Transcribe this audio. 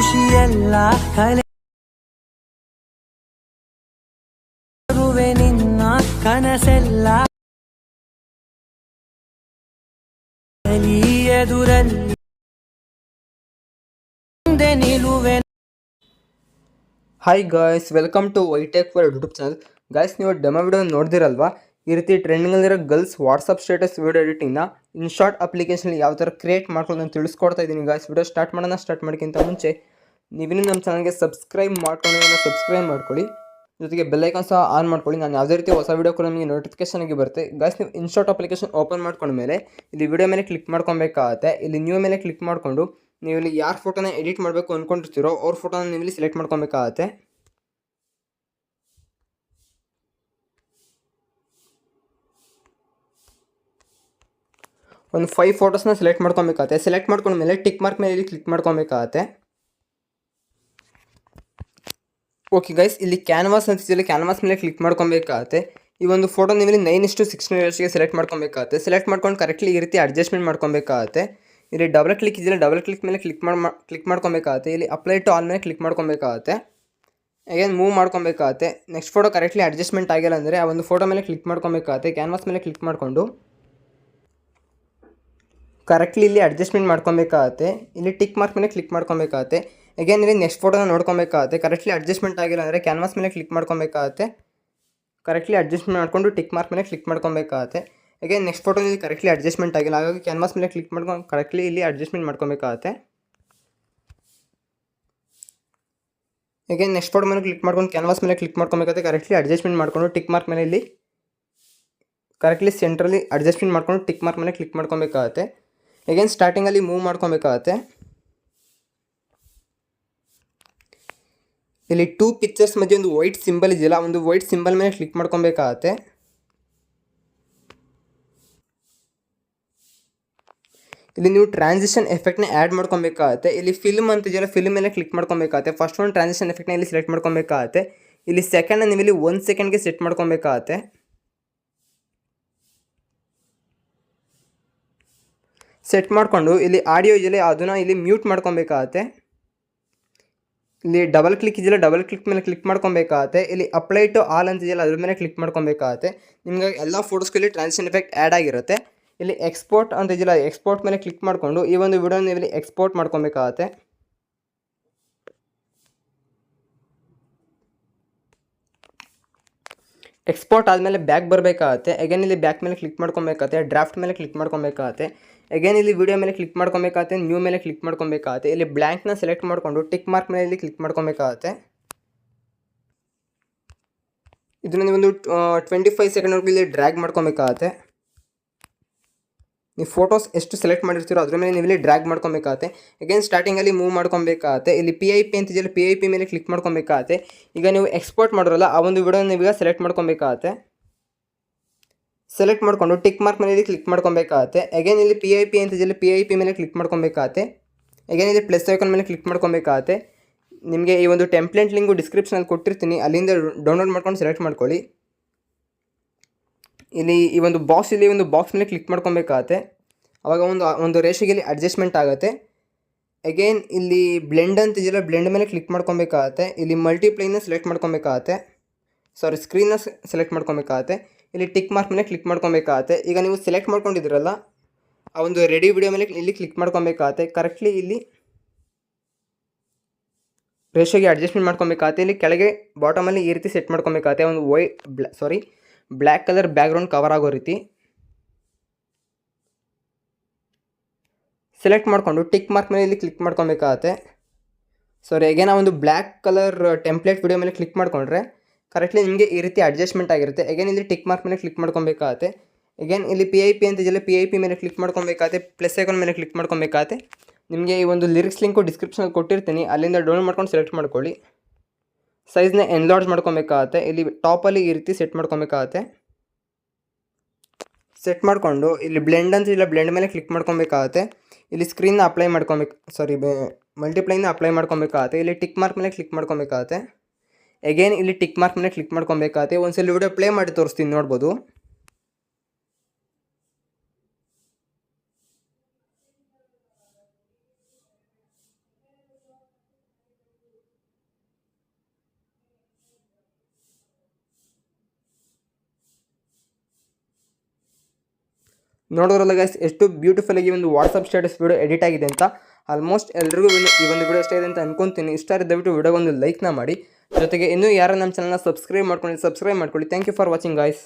ಖುಷಿಯೆಲ್ಲ ಕಲೆರುವೆ ನಿನ್ನ ಕನಸೆಲ್ಲ ಎದುರಲ್ಲಿ ನಿಲುವೆ. Hi guys, welcome to Y tech world YouTube channel. Guys, ನೀವು ಡೆಮೋ ವಿಡಿಯೋ ನೋಡಿದಿರಲ್ವಾ? ಈ ರೀತಿ ಟ್ರೆಂಡಿಂಗಲ್ಲಿರೋ ಗರ್ಲ್ಸ್ ವಾಟ್ಸಪ್ ಸ್ಟೇಟಸ್ ವಿಡಿಯೋ ಎಡಿಟಿಂಗ್ನ ಇನ್ಶಾರ್ಟ್ ಅಪ್ಲಿಕೇಶನ್ ಯಾವ ಥರ ಕ್ರಿಯೇಟ್ ಮಾಡ್ಕೊಂಡು ನಾನು ತಿಳಿಸ್ಕೊಡ್ತಾ ಇದ್ದೀನಿ. ಗಾಯ್ಸ್, ವಿಡಿಯೋ ಸ್ಟಾರ್ಟ್ ಮಾಡೋಕ್ಕಿಂತ ಮುಂಚೆ ನೀವಿನ್ನೂ ನಮ್ಮ ಚಾನಲ್ಗೆ ಸಬ್ಸ್ಕ್ರೈಬ್ ಮಾಡ್ಕೊಳ್ಳಿ, ಜೊತೆಗೆ ಬೆಲ್ಲೈಕಾನ್ ಸಹ ಆನ್ ಮಾಡ್ಕೊಳ್ಳಿ. ನಾನು ಯಾವುದೇ ರೀತಿ ಹೊಸ ವೀಡಿಯೋ ಕೂಡ ನಿಮಗೆ ನೋಟಿಫಿಕೇಶನ್ ಆಗಿ ಬರುತ್ತೆ. ಗಾಯ್ಸ್, ನೀವು ಇನ್ಶಾರ್ಟ್ ಅಪ್ಲಿಕೇಶನ್ ಓಪನ್ ಮಾಡ್ಕೊಂಡ್ಮೇಲೆ ಇಲ್ಲಿ ವಿಡಿಯೋ ಮೇಲೆ ಕ್ಲಿಕ್ ಮಾಡ್ಕೊಬೇಕಾಗತ್ತೆ. ಇಲ್ಲಿ ನ್ಯೂ ಮೇಲೆ ಕ್ಲಿಕ್ ಮಾಡಿಕೊಂಡು ನೀವು ಇಲ್ಲಿ ಯಾರ ಫೋಟೋನ ಎಡಿಟ್ ಮಾಡಬೇಕು ಅಂದ್ಕೊಂಡಿರ್ತೀರೋ ಅವ್ರ ಫೋಟೋನ ನೀವು ಇಲ್ಲಿ ಸೆಲೆಕ್ಟ್ ಮಾಡ್ಕೊಬೇಕಾಗತ್ತೆ. ಒಂದು 5 ಫೋಟೋಸ್ನ ಸೆಲೆಕ್ಟ್ ಮಾಡ್ಕೊಬೇಕಾಗತ್ತೆ. ಸೆಲೆಕ್ಟ್ ಮಾಡ್ಕೊಂಡ್ಮೇಲೆ ಟಿಕ್ ಮಾರ್ಕ್ ಮೇಲೆ ಇಲ್ಲಿ ಕ್ಲಿಕ್ ಮಾಡ್ಕೊಬೇಕಾಗತ್ತೆ. ಓಕೆ ಗೈಸ್, ಇಲ್ಲಿ ಕ್ಯಾನ್ವಾಸ್ ಅಂತಿದ್ದಲ್ಲಿ ಕ್ಯಾನ್ವಾಸ್ ಮೇಲೆ ಕ್ಲಿಕ್ ಮಾಡ್ಕೊಬೇಕಾಗತ್ತೆ. ಈ ಒಂದು ಫೋಟೋ ನೀವು ಇಲ್ಲಿ 9:16 ಸೆಲೆಕ್ಟ್ ಮಾಡ್ಕೊಬೇಕಾಗತ್ತೆ. ಸೆಲೆಕ್ಟ್ ಮಾಡ್ಕೊಂಡು ಕರೆಕ್ಟ್ಲಿ ಈ ರೀತಿ ಅಡ್ಜಸ್ಟ್ಮೆಂಟ್ ಮಾಡ್ಕೊಬೇಕಾಗತ್ತೆ. ಇಲ್ಲಿ ಡಬಲ್ ಕ್ಲಿಕ್ ಇದೆಯಲ್ಲ, ಡಬಲ್ ಕ್ಲಿಕ್ ಮೇಲೆ ಕ್ಲಿಕ್ ಮಾಡ್ಕೊಬೇಕಾಗತ್ತೆ. ಇಲ್ಲಿ ಅಪ್ಲೈ ಟು ಆಲ್ ಮೇಲೆ ಕ್ಲಿಕ್ ಮಾಡ್ಕೊಬೇಕಾಗತ್ತೆ. ಅಗೇನ್ ಮೂವ್ ಮಾಡ್ಕೊಬೇಕಾಗತ್ತೆ. ನೆಕ್ಸ್ಟ್ ಫೋಟೋ ಕರೆಕ್ಟ್ಲಿ ಅಡ್ಜಸ್ಟ್ಮೆಂಟ್ ಆಗಿಲ್ಲ ಅಂದರೆ ಆ ಒಂದು ಫೋಟೋ ಮೇಲೆ ಕ್ಲಿಕ್ ಮಾಡ್ಕೊಬೇಕಾಗತ್ತೆ. ಕ್ಯಾನ್ವಾಸ್ ಮೇಲೆ ಕ್ಲಿಕ್ ಮಾಡಿಕೊಂಡು ಕರೆಕ್ಟ್ಲಿ ಇಲ್ಲಿ ಅಡ್ಜಸ್ಟ್ಮೆಂಟ್ ಮಾಡ್ಕೊಬೇಕಾಗತ್ತೆ. ಇಲ್ಲಿ ಟಿಕ್ ಮಾರ್ಕ್ ಮೇಲೆ ಕ್ಲಿಕ್ ಮಾಡ್ಕೊಬೇಕಾಗತ್ತೆ. ಅಗೇನ್ ಇಲ್ಲಿ ನೆಕ್ಸ್ಟ್ ಫೋಟೋನ ನೋಡ್ಕೊಬೇಕಾಗತ್ತೆ. ಕರೆಕ್ಟ್ಲಿ ಅಡ್ಜಸ್ಟ್ಮೆಂಟ್ ಆಗಿಲ್ಲ ಅಂದರೆ ಕ್ಯಾನ್ವಾಸ್ ಮೇಲೆ ಕ್ಲಿಕ್ ಮಾಡ್ಕೊಬೇಕಾಗತ್ತೆ. ಕರೆಕ್ಟ್ಲಿ ಅಡ್ಜಸ್ಟ್ಮೆಂಟ್ ಮಾಡಿಕೊಂಡು ಟಿಕ್ ಮಾರ್ಕ್ ಮೇಲೆ ಕ್ಲಿಕ್ ಮಾಡ್ಕೊಬೇಕಾಗತ್ತೆ. ಅಗೇನ್ ನೆಕ್ಸ್ಟ್ ಫೋಟೋ ಇಲ್ಲಿ ಕರೆಕ್ಟ್ಲಿ ಅಡ್ಜಸ್ಟ್ಮೆಂಟ್ ಆಗಿಲ್ಲ, ಹಾಗಾಗಿ ಕ್ಯಾನ್ವಾಸ್ ಮೇಲೆ ಕ್ಲಿಕ್ ಮಾಡ್ಕೊಂಡು ಕರೆಕ್ಟ್ಲಿ ಇಲ್ಲಿ ಅಡ್ಜಸ್ಟ್ಮೆಂಟ್ ಮಾಡ್ಕೊಬೇಕಾಗತ್ತೆ. ಅಗೇನ್ ನೆಕ್ಸ್ಟ್ ಫೋಟೋ ಮೇಲೆ ಕ್ಲಿಕ್ ಮಾಡ್ಕೊಂಡು ಕ್ಯಾನ್ವಾಸ್ ಮೇಲೆ ಕ್ಲಿಕ್ ಮಾಡ್ಕೊಬೇಕಾಗತ್ತೆ. ಕರೆಕ್ಟ್ಲಿ ಅಡ್ಜಸ್ಟ್ಮೆಂಟ್ ಮಾಡಿಕೊಂಡು ಟಿಕ್ ಮಾರ್ಕ್ ಮೇಲೆ ಇಲ್ಲಿ ಕರೆಕ್ಟ್ಲಿ ಸೆಂಟ್ರಲ್ಲಿ ಅಡ್ಜಸ್ಟ್ಮೆಂಟ್ ಮಾಡ್ಕೊಂಡು ಟಿಕ್ ಮಾರ್ಕ್ ಮೇಲೆ ಕ್ಲಿಕ್ ಮಾಡ್ಕೊಬೇಕಾಗತ್ತೆ. ಅಗೇನ್ ಸ್ಟಾರ್ಟಿಂಗಲ್ಲಿ ಮೂವ್ ಮಾಡ್ಕೊಬೇಕಾಗತ್ತೆ. ಇಲ್ಲಿ 2 ಪಿಕ್ಚರ್ಸ್ ಮಧ್ಯೆ ಒಂದು ವೈಟ್ ಸಿಂಬಲ್ ಇದೆಯಲ್ಲ, ಒಂದು ವೈಟ್ ಸಿಂಬಲ್ ಮೇಲೆ ಕ್ಲಿಕ್ ಮಾಡ್ಕೊಬೇಕಾಗತ್ತೆ. ಇಲ್ಲಿ ನೀವು ಟ್ರಾನ್ಸಿಷನ್ ಎಫೆಕ್ಟ್ನ ಆ್ಯಡ್ ಮಾಡ್ಕೊಬೇಕಾಗತ್ತೆ. ಇಲ್ಲಿ ಫಿಲ್ಮ್ ಅಂತಿದೆಯಲ್ಲ, ಫಿಲ್ಮ್ ಮೇಲೆ ಕ್ಲಿಕ್ ಮಾಡ್ಕೊಬೇಕಾಗತ್ತೆ. ಫಸ್ಟ್ ಒಂದು ಟ್ರಾನ್ಸಿಷನ್ ಎಫೆಕ್ಟ್ನ ಇಲ್ಲಿ ಸೆಲೆಕ್ಟ್ ಮಾಡ್ಕೊಬೇಕಾಗತ್ತೆ. ಇಲ್ಲಿ ಸೆಕೆಂಡ್ನ ನೀವು ಇಲ್ಲಿ 1 ಸೆಕೆಂಡ್ಗೆ ಸೆಟ್ ಮಾಡ್ಕೊಬೇಕಾಗತ್ತೆ. ಸೆಟ್ ಮಾಡಿಕೊಂಡು ಇಲ್ಲಿ ಆಡಿಯೋ ಇದೆಯಲ್ಲ ಅದನ್ನು ಇಲ್ಲಿ ಮ್ಯೂಟ್ ಮಾಡ್ಕೊಬೇಕಾಗತ್ತೆ. ಇಲ್ಲಿ ಡಬಲ್ ಕ್ಲಿಕ್ ಇದೆಯಲ್ಲ, ಡಬಲ್ ಕ್ಲಿಕ್ ಮೇಲೆ ಕ್ಲಿಕ್ ಮಾಡ್ಕೊಬೇಕಾಗತ್ತೆ. ಇಲ್ಲಿ ಅಪ್ಲೈ ಟು ಆಲ್ ಅಂತಿದೆಯಲ್ಲ ಅದ್ರ ಮೇಲೆ ಕ್ಲಿಕ್ ಮಾಡ್ಕೊಬೇಕಾಗತ್ತೆ. ನಿಮಗೆ ಎಲ್ಲ ಫೋಟೋಸ್ಗೂ ಇಲ್ಲಿ ಟ್ರಾನ್ಸಿಷನ್ ಎಫೆಕ್ಟ್ ಆ್ಯಡ್ ಆಗಿರುತ್ತೆ. ಇಲ್ಲಿ ಎಕ್ಸ್ಪೋರ್ಟ್ ಅಂತ ಇದೆಯಲ್ಲ, ಎಕ್ಸ್ಪೋರ್ಟ್ ಮೇಲೆ ಕ್ಲಿಕ್ ಮಾಡಿಕೊಂಡು ಈ ಒಂದು ವಿಡಿಯೋನ ನೀವು ಇಲ್ಲಿ ಎಕ್ಸ್ಪೋರ್ಟ್ ಮಾಡ್ಕೊಬೇಕಾಗತ್ತೆ. ಎಕ್ಸ್ಪೋರ್ಟ್ ಆದಮೇಲೆ ಬ್ಯಾಕ್ ಬರಬೇಕಾಗತ್ತೆ. ಅಗೇನ್ ಇಲ್ಲಿ ಬ್ಯಾಕ್ ಮೇಲೆ ಕ್ಲಿಕ್ ಮಾಡ್ಕೊಬೇಕಾಗತ್ತೆ. ಡ್ರಾಫ್ಟ್ ಮೇಲೆ ಕ್ಲಿಕ್ ಮಾಡ್ಕೊಬೇಕಾಗತ್ತೆ. ಅಗೇನ್ ಇಲ್ಲಿ ವಿಡಿಯೋ ಮೇಲೆ ಕ್ಲಿಕ್ ಮಾಡ್ಕೊಬೇಕಾಗತ್ತೆ. ನ್ಯೂ ಮೇಲೆ ಕ್ಲಿಕ್ ಮಾಡ್ಕೊಬೇಕಾಗತ್ತೆ. ಇಲ್ಲಿ ಬ್ಲ್ಯಾಂಕ್ನ ಸೆಲೆಕ್ಟ್ ಮಾಡಿಕೊಂಡು ಟಿಕ್ ಮಾರ್ಕ್ ಮೇಲೆ ಇಲ್ಲಿ ಕ್ಲಿಕ್ ಮಾಡ್ಕೊಬೇಕಾಗತ್ತೆ. ಇದನ್ನು ನೀವೊಂದು 25 ಸೆಕೆಂಡ್ವರೆಗೂ ಇಲ್ಲಿ ಡ್ರ್ಯಾಗ್ ಮಾಡ್ಕೊಬೇಕಾಗತ್ತೆ. ನೀವು ಫೋಟೋಸ್ ಎಷ್ಟು ಸೆಲೆಕ್ಟ್ ಮಾಡಿರ್ತೀರೋ ಅದ್ರ ಮೇಲೆ ನೀವು ಇಲ್ಲಿ ಡ್ರ್ಯಾಗ್ ಮಾಡ್ಕೊಬೇಕಾಗತ್ತೆ. ಅಗೇನ್ ಸ್ಟಾರ್ಟಿಂಗಲ್ಲಿ ಮೂವ್ ಮಾಡ್ಕೊಬೇಕಾಗತ್ತೆ. ಇಲ್ಲಿ PIP ಅಂತಿದೆಯಲ್ಲ, PIP ಮೇಲೆ ಕ್ಲಿಕ್ ಮಾಡ್ಕೊಬೇಕಾಗತ್ತೆ. ಈಗ ನೀವು ಎಕ್ಸ್ಪೋರ್ಟ್ ಮಾಡೋರಲ್ಲ ಆ ಒಂದು ವಿಡಿಯೋ ನೀವೀಗ ಸೆಲೆಕ್ಟ್ ಮಾಡ್ಕೊಬೇಕಾಗತ್ತೆ. ಸೆಲೆಕ್ಟ್ ಮಾಡಿಕೊಂಡು ಟಿಕ್ ಮಾರ್ಕ್ ಮೇಲೆ ಇಲ್ಲಿ ಕ್ಲಿಕ್ ಮಾಡ್ಕೊಬೇಕಾಗತ್ತೆ. ಅಗೇನ್ ಇಲ್ಲಿ PIP ಅಂತಿದೆಯಲ್ಲ, PIP ಮೇಲೆ ಕ್ಲಿಕ್ ಮಾಡ್ಕೊಬೇಕಾಗತ್ತೆ. ಅಗೇನ್ ಇಲ್ಲಿ ಪ್ಲಸ್ ಐಕಾನ್ ಮೇಲೆ ಕ್ಲಿಕ್ ಮಾಡ್ಕೊಬೇಕಾಗತ್ತೆ. ನಿಮಗೆ ಈ ಒಂದು ಟೆಂಪ್ಲೇಟ್ ಲಿಂಕು ಡಿಸ್ಕ್ರಿಪ್ಷನಲ್ಲಿ ಕೊಟ್ಟಿರ್ತೀನಿ, ಅಲ್ಲಿಂದ ಡೌನ್ಲೋಡ್ ಮಾಡ್ಕೊಂಡು ಸೆಲೆಕ್ಟ್ ಮಾಡ್ಕೊಳ್ಳಿ. ಇಲ್ಲಿ ಈ ಒಂದು ಬಾಕ್ಸ್ ಮೇಲೆ ಕ್ಲಿಕ್ ಮಾಡ್ಕೊಬೇಕಾಗತ್ತೆ. ಆವಾಗ ಒಂದು ರೇಷಿಗೆ ಇಲ್ಲಿ ಅಡ್ಜಸ್ಟ್ಮೆಂಟ್ ಆಗುತ್ತೆ. ಅಗೇನ್ ಇಲ್ಲಿ ಬ್ಲೆಂಡ್ ಅಂತಿದೆಯಲ್ಲ, ಬ್ಲೆಂಡ್ ಮೇಲೆ ಕ್ಲಿಕ್ ಮಾಡ್ಕೊಬೇಕಾಗತ್ತೆ. ಇಲ್ಲಿ ಮಲ್ಟಿಪ್ಲೈನ ಸೆಲೆಕ್ಟ್ ಮಾಡ್ಕೊಬೇಕಾಗತ್ತೆ. ಸ್ಕ್ರೀನ್ನ ಸೆಲೆಕ್ಟ್ ಮಾಡ್ಕೊಬೇಕಾಗತ್ತೆ. ಇಲ್ಲಿ ಟಿಕ್ ಮಾರ್ಕ್ ಮೇಲೆ ಕ್ಲಿಕ್ ಮಾಡ್ಕೊಬೇಕಾಗತ್ತೆ. ಈಗ ನೀವು ಸೆಲೆಕ್ಟ್ ಮಾಡ್ಕೊಂಡಿದ್ದೀರಲ್ಲ ಆ ಒಂದು ರೆಡಿ ವಿಡಿಯೋ ಮೇಲೆ ಇಲ್ಲಿ ಕ್ಲಿಕ್ ಮಾಡ್ಕೊಬೇಕಾಗತ್ತೆ. ಕರೆಕ್ಟ್ಲಿ ಇಲ್ಲಿ ರೇಷಿಯೋಗೆ ಅಡ್ಜಸ್ಟ್ಮೆಂಟ್ ಮಾಡ್ಕೊಬೇಕಾಗತ್ತೆ. ಇಲ್ಲಿ ಕೆಳಗೆ ಬಾಟಮಲ್ಲಿ ಈ ರೀತಿ ಸೆಟ್ ಮಾಡ್ಕೊಬೇಕಾಗತ್ತೆ. ಒಂದು ಬ್ಲ್ಯಾಕ್ ಕಲರ್ ಬ್ಯಾಕ್ಗ್ರೌಂಡ್ ಕವರ್ ಆಗೋ ರೀತಿ ಸೆಲೆಕ್ಟ್ ಮಾಡಿಕೊಂಡು ಟಿಕ್ ಮಾರ್ಕ್ ಮೇಲೆ ಇಲ್ಲಿ ಕ್ಲಿಕ್ ಮಾಡ್ಕೊಬೇಕಾಗತ್ತೆ. ಅಗೇನ್ ಒಂದು ಬ್ಲ್ಯಾಕ್ ಕಲರ್ ಟೆಂಪ್ಲೇಟ್ ವಿಡಿಯೋ ಮೇಲೆ ಕ್ಲಿಕ್ ಮಾಡಿಕೊಂಡ್ರೆ ಕರೆಕ್ಟ್ಲಿ ನಿಮಗೆ ಈ ರೀತಿ ಅಡ್ಜಸ್ಟ್ಮೆಂಟ್ ಆಗಿರುತ್ತೆ. ಅಗೇನ್ ಇಲ್ಲಿ ಟಿಕ್ ಮಾರ್ಕ್ ಮೇಲೆ ಕ್ಲಿಕ್ ಮಾಡ್ಕೊಬೇಕಾಗತ್ತೆ. ಅಗೇನ್ ಇಲ್ಲಿ PIP ಅಂತಿದೆಯಲ್ಲ, PIP ಮೇಲೆ ಕ್ಲಿಕ್ ಮಾಡ್ಕೊಬೇಕಾಗತ್ತೆ. ಪ್ಲಸ್ ಐಕಾನ್ ಮೇಲೆ ಕ್ಲಿಕ್ ಮಾಡ್ಕೊಬೇಕಾಗತ್ತೆ. ನಿಮಗೆ ಈ ಒಂದು ಲಿರಿಕ್ಸ್ ಲಿಂಕು ಡಿಸ್ಕ್ರಿಪ್ಷನಲ್ಲಿ ಕೊಟ್ಟಿರ್ತೀನಿ, ಅಲ್ಲಿಂದ ಡೌನ್ಲೋಡ್ ಮಾಡ್ಕೊಂಡು ಸೆಲೆಕ್ಟ್ ಮಾಡ್ಕೊಳ್ಳಿ. ಸೈಜ್ನ ಎನ್ಲಾರ್ಜ್ ಮಾಡ್ಕೊಬೇಕಾಗತ್ತೆ. ಇಲ್ಲಿ ಟಾಪಲ್ಲಿ ಈ ರೀತಿ ಸೆಟ್ ಮಾಡ್ಕೊಬೇಕಾಗತ್ತೆ. ಸೆಟ್ ಮಾಡಿಕೊಂಡು ಇಲ್ಲಿ ಬ್ಲೆಂಡ್ ಅಂತಿಲ್ಲ, ಬ್ಲೆಂಡ್ ಮೇಲೆ ಕ್ಲಿಕ್ ಮಾಡ್ಕೊಬೇಕಾಗತ್ತೆ. ಇಲ್ಲಿ ಸ್ಕ್ರೀನ್ನ ಅಪ್ಲೈ ಮಲ್ಟಿಪ್ಲೈನ ಅಪ್ಲೈ ಮಾಡ್ಕೊಬೇಕಾಗತ್ತೆ. ಇಲ್ಲಿ ಟಿಕ್ ಮಾರ್ಕ್ ಮೇಲೆ ಕ್ಲಿಕ್ ಮಾಡ್ಕೊಬೇಕಾಗತ್ತೆ. ಅಗೇನ್ ಇಲ್ಲಿ ಟಿಕ್ ಮಾರ್ಕ್ ಮೇಲೆ ಕ್ಲಿಕ್ ಮಾಡ್ಕೊಬೇಕಾಗತ್ತೆ. ಒಂದ್ಸಲ ವಿಡಿಯೋ ಪ್ಲೇ ಮಾಡಿ ತೋರಿಸ್ತೀನಿ, ನೋಡ್ಬೋದು. ನೋಡೋರಲ್ಲ ಗೈಸ್ ಎಷ್ಟು ಬ್ಯೂಟಿಫುಲ್ ಆಗಿ ಒಂದು ವಾಟ್ಸಪ್ ಸ್ಟೇಟಸ್ ವಿಡಿಯೋ ಎಡಿಟ್ ಆಗಿದೆ ಅಂತ. ಆಲ್ಮೋಸ್ಟ್ ಎಲ್ರಿಗೂ ಈ ಒಂದು ವಿಡಿಯೋ ಇಷ್ಟ ಇದೆ ಅಂತ ಅನ್ಕೊಂತೀನಿ. ಇಷ್ಟ ಆದರೆ ದಯವಿಟ್ಟು ವಿಡಿಯೋಗೆ ಒಂದು ಲೈಕ್ನ ಮಾಡಿ. ಜೊತೆಗೆ ಇನ್ನೂ ಯಾರು ನಮ್ಮ ಚಾನಲ್ನ ಸಬ್ಸ್ಕ್ರೈಬ್ ಮಾಡ್ಕೊಳ್ಳಿ thank you for watching guys.